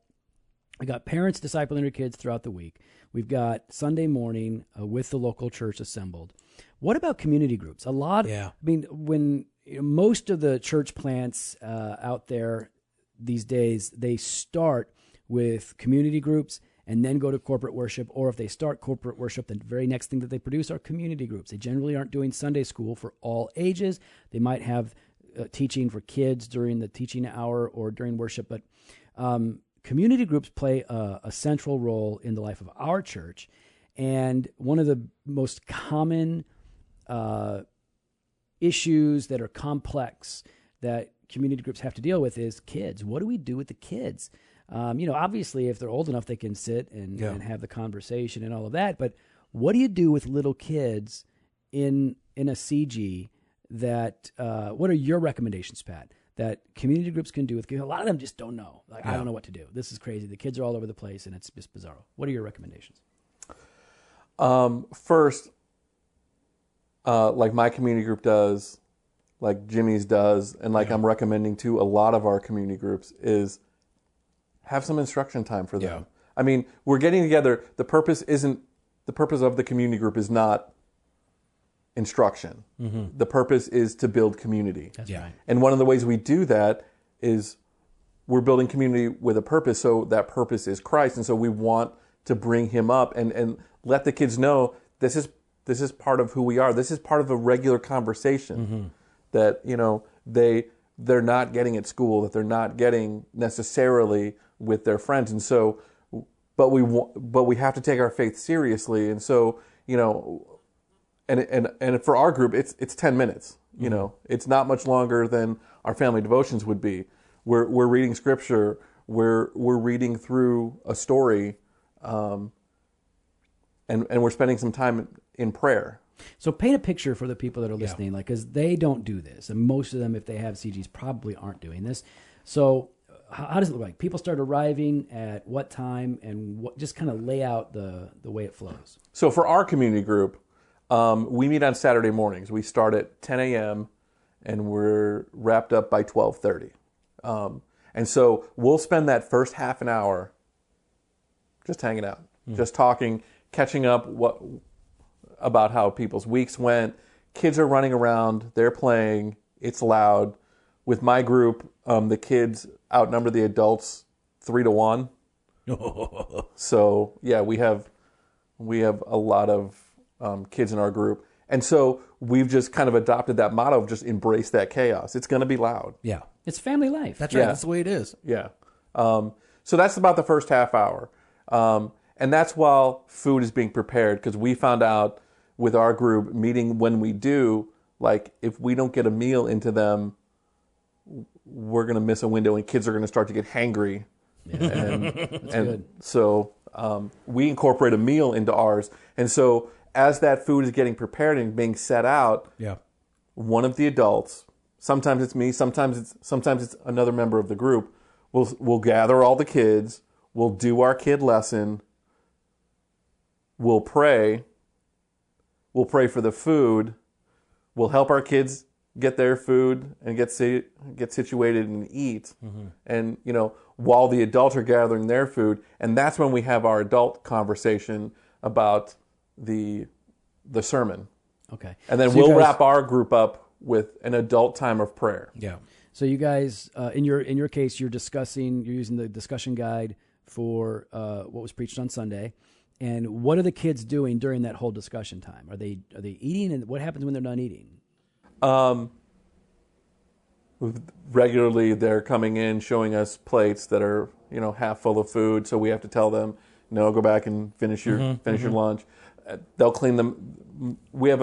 parents discipling their kids throughout the week. We've got Sunday morning with the local church assembled. What about community groups? I mean, when most of the church plants out there these days, they start with community groups and then go to corporate worship. Or if they start corporate worship, the very next thing that they produce are community groups. They generally aren't doing Sunday school for all ages. They might have teaching for kids during the teaching hour or during worship, but community groups play a central role in the life of our church. And one of the most common issues that are complex that community groups have to deal with is kids. What do we do with the kids? Obviously, if they're old enough, they can sit and have the conversation and all of that. But what do you do with little kids in a CG? That what are your recommendations, Pat? that community groups can do with kids. A lot of them just don't know. Like, I don't know what to do. This is crazy. The kids are all over the place, and it's just bizarre. What are your recommendations? First, like my community group does, like Jimmy's does, and like I'm recommending to a lot of our community groups, is have some instruction time for them. I mean, we're getting together. The purpose of the community group is not instruction. The purpose is to build community. That's right. And one of the ways we do that is we're building community with a purpose. So that purpose is Christ. And so we want to bring him up and let the kids know this is part of who we are. This is part of a regular conversation that, you know, they're not getting at school, that they're not getting necessarily with their friends. And so, but we have to take our faith seriously. And so, you know, and for our group, it's 10 minutes. You know, it's not much longer than our family devotions would be. We're reading scripture. We're reading through a story, and we're spending some time in prayer. So paint a picture for the people that are listening, like, because they don't do this, and most of them, if they have CGs, probably aren't doing this. So how does it look like? People start arriving at what time, and what, just kind of lay out the way it flows. So for our community group, we meet on Saturday mornings. We start at 10 a.m. and we're wrapped up by 12:30. And so we'll spend that first half an hour just hanging out, just talking, catching up about how people's weeks went. Kids are running around, they're playing, it's loud. With my group, the kids outnumber the adults 3-1. So yeah, we have a lot of kids in our group. And so we've just kind of adopted that motto of just embrace that chaos. It's going to be loud. Yeah. It's family life. That's right. That's the way it is. Yeah. So that's about the first half hour. And that's while food is being prepared, because we found out with our group meeting when we do, like, if we don't get a meal into them, we're going to miss a window and kids are going to start to get hangry. And good. So we incorporate a meal into ours. And so as that food is getting prepared and being set out, one of the adults, sometimes it's me, sometimes it's another member of the group, we'll gather all the kids, we'll do our kid lesson, we'll pray for the food, we'll help our kids get their food and get situated and eat. And, you know, while the adults are gathering their food, and that's when we have our adult conversation about the sermon. Okay. And then So we'll you guys- wrap our group up with an adult time of prayer. Yeah. So you guys, in your case, you're using the discussion guide for what was preached on Sunday. And what are the kids doing during that whole discussion time? Are they eating, and what happens when they're done eating? Regularly, they're coming in, showing us plates that are, you know, half full of food. So we have to tell them, no, go back and finish your lunch. They'll clean them. We have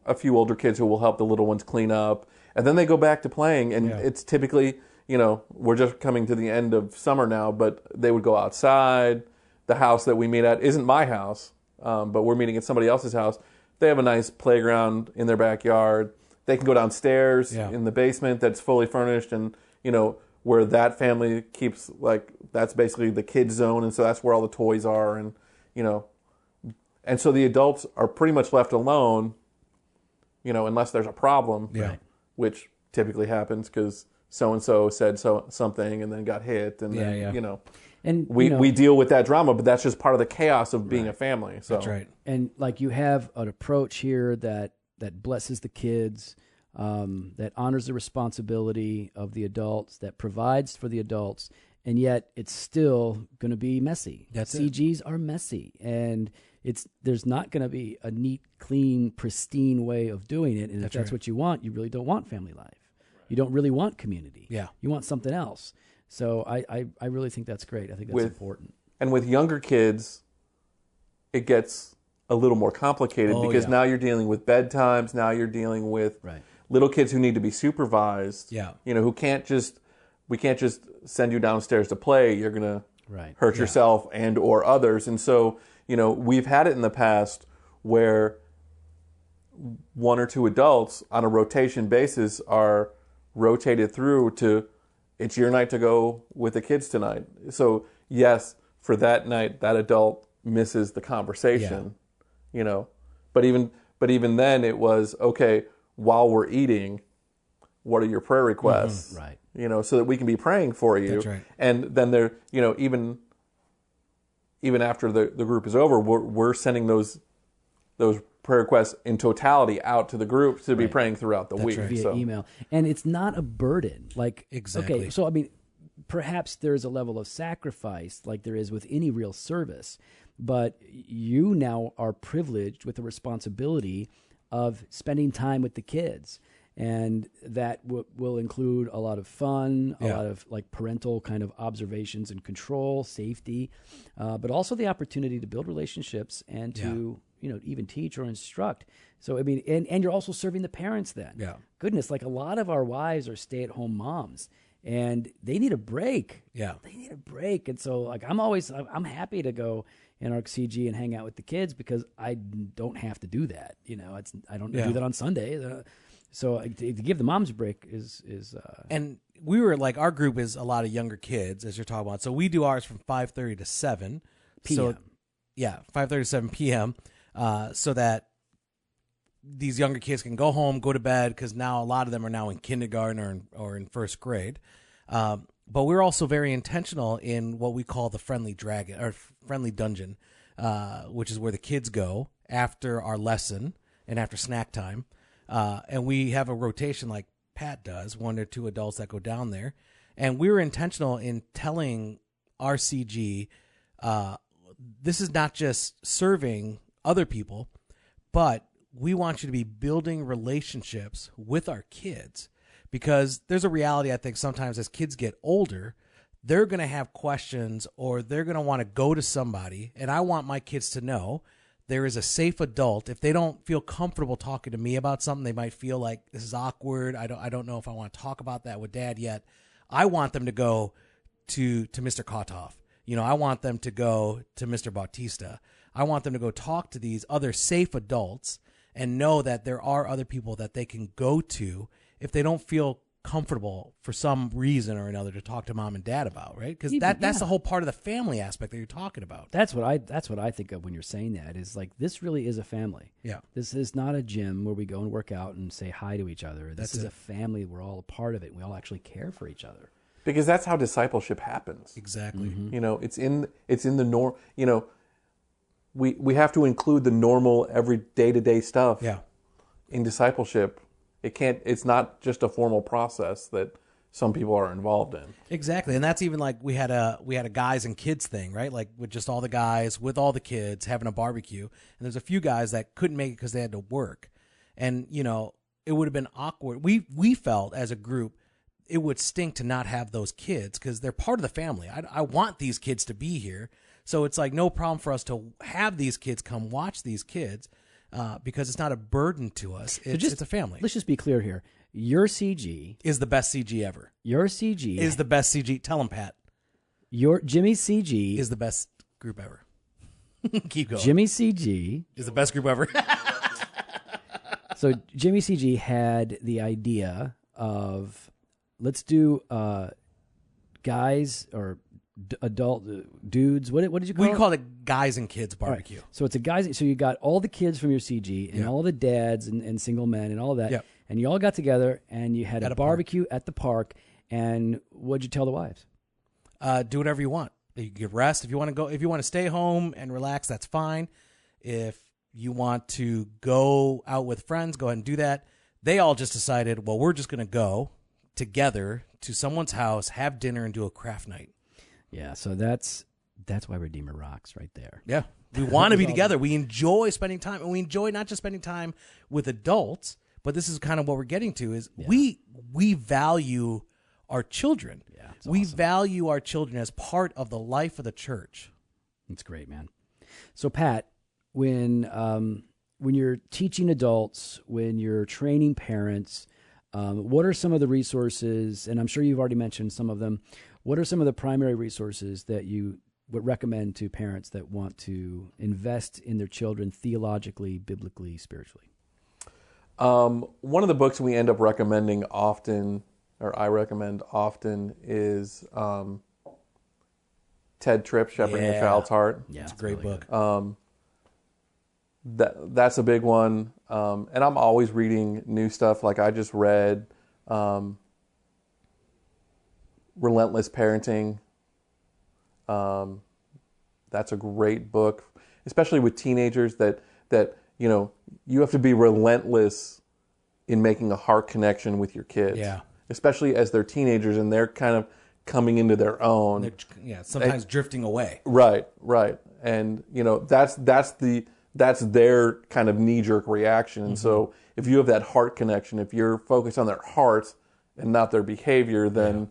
a few older kids who will help the little ones clean up, and then they go back to playing. And it's typically, you know, we're just coming to the end of summer now, but they would go outside. The house that we meet at isn't my house, but we're meeting at somebody else's house. They have a nice playground in their backyard. They can go downstairs in the basement that's fully furnished, and, you know, where that family keeps, like, that's basically the kids zone, and so that's where all the toys are, and, you know, and so the adults are pretty much left alone, you know, unless there's a problem, which typically happens because so-and-so said something and then got hit, and then, you know. And we deal with that drama, but that's just part of the chaos of being a family. So. That's right. And like, you have an approach here that blesses the kids, that honors the responsibility of the adults, that provides for the adults, and yet it's still going to be messy. CGs are messy, and there's not going to be a neat, clean, pristine way of doing it. And if that's what you want, you really don't want family life. You don't really want community. Yeah. You want something else. So I really think that's great. I think that's important. And with younger kids, it gets a little more complicated because now you're dealing with bedtimes. Now you're dealing with little kids who need to be supervised. Yeah. You know, we can't just send you downstairs to play. You're going to hurt yourself and or others. And so, you know, we've had it in the past where one or two adults on a rotation basis are rotated through to, it's your night to go with the kids tonight. So yes, for that night, that adult misses the conversation, you know, but even then it was, okay, while we're eating, what are your prayer requests? Right. You know, so that we can be praying for you. That's right. And then there, you know, even after the group is over, we're sending those prayer requests in totality out to the group to be praying throughout the week. right. Via email. And it's not a burden. Like, Exactly. okay, so I mean, perhaps there's a level of sacrifice like there is with any real service, but you now are privileged with the responsibility of spending time with the kids. And that will include a lot of fun, a lot of like parental kind of observations and control, safety, but also the opportunity to build relationships and to, you know, even teach or instruct. So, I mean, and you're also serving the parents then. Yeah. Goodness, like a lot of our wives are stay-at-home moms and they need a break. Yeah. They need a break. And so like I'm happy to go in our CG and hang out with the kids because I don't have to do that. You know, I don't do that on Sunday. So to give the moms a break is And we were like, our group is a lot of younger kids, as you're talking about. So we do ours from 5:30 to 7 p.m. So, 5:30 to 7 p.m. So that these younger kids can go home, go to bed, because now a lot of them are now in kindergarten or in first grade. But we're also very intentional in what we call the friendly dragon or friendly dungeon, which is where the kids go after our lesson and after snack time. And we have a rotation like Pat does, 1 or 2 adults that go down there. And we were intentional in telling our CG, this is not just serving other people, but we want you to be building relationships with our kids. Because there's a reality, I think, sometimes as kids get older, they're going to have questions or they're going to want to go to somebody. And I want my kids to know there is a safe adult. If they don't feel comfortable talking to me about something, they might feel like this is awkward. I don't know if I want to talk about that with Dad yet. I want them to go to Mr. Kotoff. You know, I want them to go to Mr. Bautista. I want them to go talk to these other safe adults and know that there are other people that they can go to if they don't feel comfortable for some reason or another to talk to Mom and Dad about, right? Because that's the whole part of the family aspect that you're talking about. That's what I think of when you're saying that, is like, this really is a family. Yeah. This is not a gym where we go and work out and say hi to each other. This is a family. We're all a part of it. We all actually care for each other. Because that's how discipleship happens. Exactly. You know, it's in the norm. You know, we have to include the normal, every day-to-day stuff. Yeah. In discipleship, it's not just a formal process that some people are involved in. Exactly. And that's even like we had a guys and kids thing, right? Like with just all the guys with all the kids having a barbecue. And there's a few guys that couldn't make it because they had to work. And, you know, it would have been awkward. We felt as a group it would stink to not have those kids because they're part of the family. I want these kids to be here. So it's like no problem for us to have these kids come watch these kids because it's not a burden to us. It's a family. Let's just be clear here. Your CG is the best CG ever. Your CG is the best CG. Tell them, Pat. Your Jimmy CG is the best group ever. Keep going. Jimmy CG is the best group ever. So Jimmy CG had the idea of, let's do guys or adult dudes. What did you call it? We call it guys and kids barbecue. Right. So it's a guys. So you got all the kids from your CG and all the dads and single men and all of that. Yep. And you all got together and you had a barbecue at the park. And what'd you tell the wives? Do whatever you want. You can rest if you want to go. If you want to stay home and relax, that's fine. If you want to go out with friends, go ahead and do that. They all just decided, well, we're just going to go together to someone's house, have dinner, and do a craft night. Yeah, so that's why Redeemer rocks right there. Yeah, we want to be together. We enjoy spending time, and we enjoy not just spending time with adults, but this is kind of what we're getting to is we value our children. Yeah, we value our children as part of the life of the church. That's great, man. So Pat, when you're teaching adults, when you're training parents, what are some of the resources, and I'm sure you've already mentioned some of them, what are some of the primary resources that you would recommend to parents that want to invest in their children theologically, biblically, spiritually? One of the books we end up recommending often or I recommend often, is Ted Tripp, Shepherding a Yeah. Child's Heart. Yeah, It's a great book. That's a big one. And I'm always reading new stuff. Like I just read Relentless Parenting. That's a great book, especially with teenagers that you have to be relentless in making a heart connection with your kids. Yeah. Especially as they're teenagers and they're kind of coming into their own. Sometimes drifting away. Right. And that's their kind of knee-jerk reaction. And so if you have that heart connection, if you're focused on their heart and not their behavior, then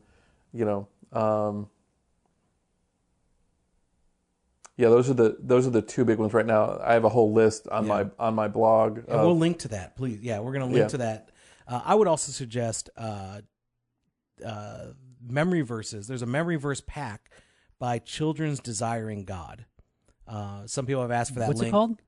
those are the two big ones right now. I have a whole list on my blog. And we'll link to that, please. Yeah, we're going to link to that. I would also suggest memory verses. There's a memory verse pack by Children's Desiring God. Some people have asked for that What's link. it called?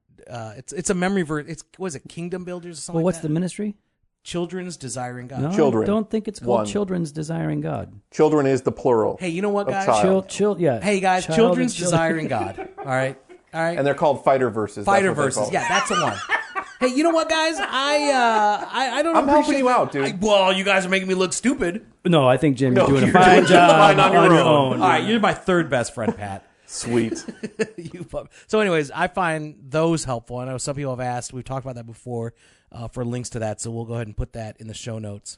It's a memory verse. Was it Kingdom Builders or something Well, like what's that? the ministry? Children's Desiring God. No, Children. I don't think it's called One. Children's Desiring God. Children is the plural. Hey, you know what, Of guys? child. Yeah. Hey, guys, Child Children's and children. Desiring God. All right. And they're called fighter verses. Fighter That's what they're verses. called. Yeah, that's the one. Hey, you know what, guys? I don't. I'm helping appreciate you out, dude. Well, you guys are making me look stupid. No, I think, Jim, you're No, doing a you're fine doing job fine on your own. All right, you're my third best friend, Pat. Sweet. So, anyways, I find those helpful. I know some people have asked. We've talked about that before for links to that. So we'll go ahead and put that in the show notes.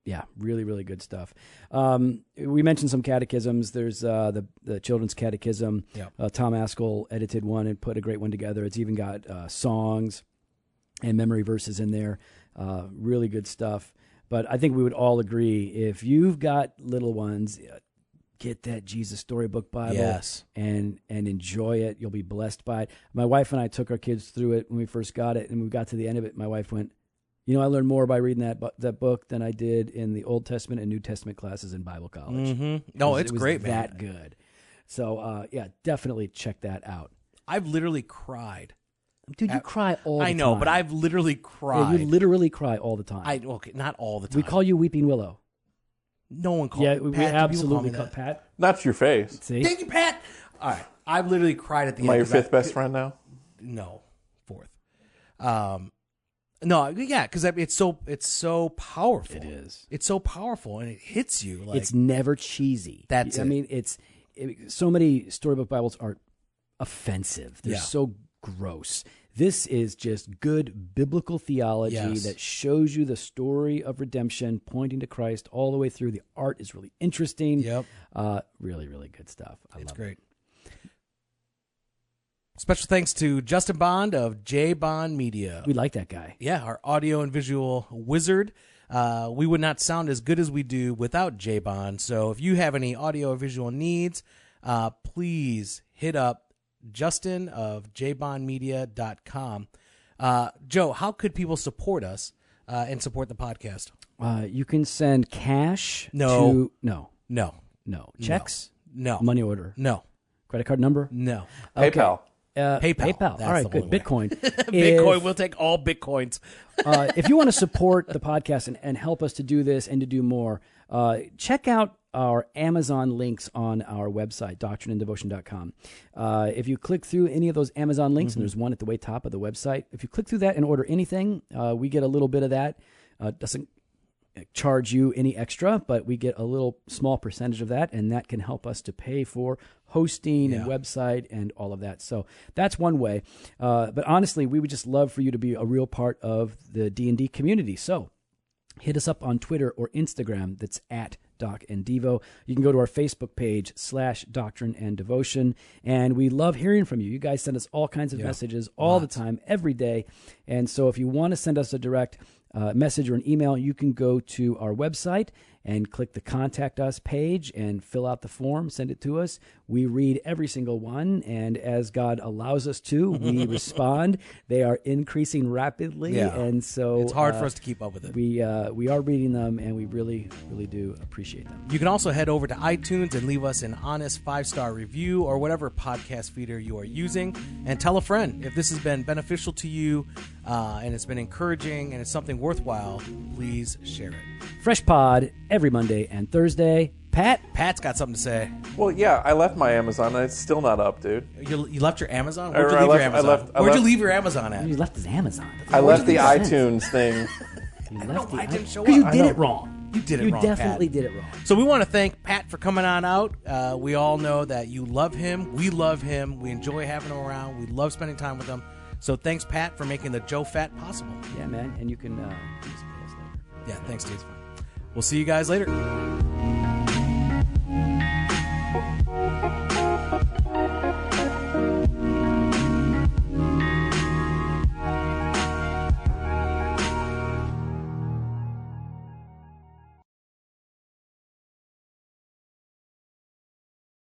Yeah, really, really good stuff. We mentioned some catechisms. There's the Children's Catechism. Yeah. Tom Askell edited one and put a great one together. It's even got songs and memory verses in there. Really good stuff. But I think we would all agree, if you've got little ones, get that Jesus Storybook Bible Yes. and enjoy it. You'll be blessed by it. My wife and I took our kids through it when we first got it, and we got to the end of it. My wife went, I learned more by reading that book than I did in the Old Testament and New Testament classes in Bible college. Mm-hmm. No, It it's was great, man. that good. So, definitely check that out. I've literally cried. Dude, you cry all the time. I know, but I've literally cried. Yeah, you literally cry all the time. Okay, not all the time. We call you Weeping Willow. No one calls. Yeah, me. we Pat, do people absolutely call call me that? Pat. That's your face. See? Thank you, Pat. All right, I've literally cried at the Am end. I your 'cause fifth best friend now? No, fourth. No, yeah, because it's so powerful. It is. It's so powerful, and it hits you. Like It's never cheesy. That's I it. mean, so many storybook Bibles are offensive. They're Yeah. so gross. This is just good biblical theology Yes. that shows you the story of redemption, pointing to Christ all the way through. The art is really interesting. Yep. Really, really good stuff. It's love great. Special thanks to Justin Bond of J Bond Media. We like that guy. Yeah, our audio and visual wizard. We would not sound as good as we do without J Bond. So if you have any audio or visual needs, please hit up Justin of jbondmedia.com. Joe, how could people support us and support the podcast? You can send cash No. to No. checks, No. money order, No. credit card number, No. PayPal. PayPal. All That's right, the good. only way. Bitcoin. Bitcoin. If- We'll take all Bitcoins. if you want to support the podcast and help us to do this and to do more, check out our Amazon links on our website, doctrineanddevotion.com. If you click through any of those Amazon links, and there's one at the way top of the website, if you click through that and order anything, we get a little bit of that. Doesn't charge you any extra, but we get a little small percentage of that, and that can help us to pay for hosting and website and all of that. So that's one way. But honestly, we would just love for you to be a real part of the D&D community. So hit us up on Twitter or Instagram. That's at Doc and Devo. You can go to our Facebook page /Doctrine and Devotion. And we love hearing from you. You guys send us all kinds of messages all the time, every day. And so if you want to send us a direct message or an email, you can go to our website and click the Contact Us page and fill out the form, send it to us. We read every single one, and as God allows us to, we respond. They are increasing rapidly, and so It's hard for us to keep up with it. we are reading them, and we really, really do appreciate them. You can also head over to iTunes and leave us an honest 5-star review or whatever podcast feeder you are using, and tell a friend. If this has been beneficial to you and it's been encouraging and it's something worthwhile, please share it. Fresh Pod every Monday and Thursday. Pat's got something to say. Well, yeah, I left my Amazon and it's still not up, dude. You left your Amazon? Or Where'd you I leave your left- I Amazon? left- I Where'd you left- leave your Amazon at? You left his Amazon. I left the iTunes thing. I didn't show Because you up. did it wrong. You did it You wrong, definitely Pat. did it wrong. So we want to thank Pat for coming on out. We all know that you love him. We love him. We enjoy having him around. We love spending time with him. So thanks, Pat, for making the Joe Fat possible. Yeah, man. And you can use us later. Yeah, thanks, dude. We'll see you guys later.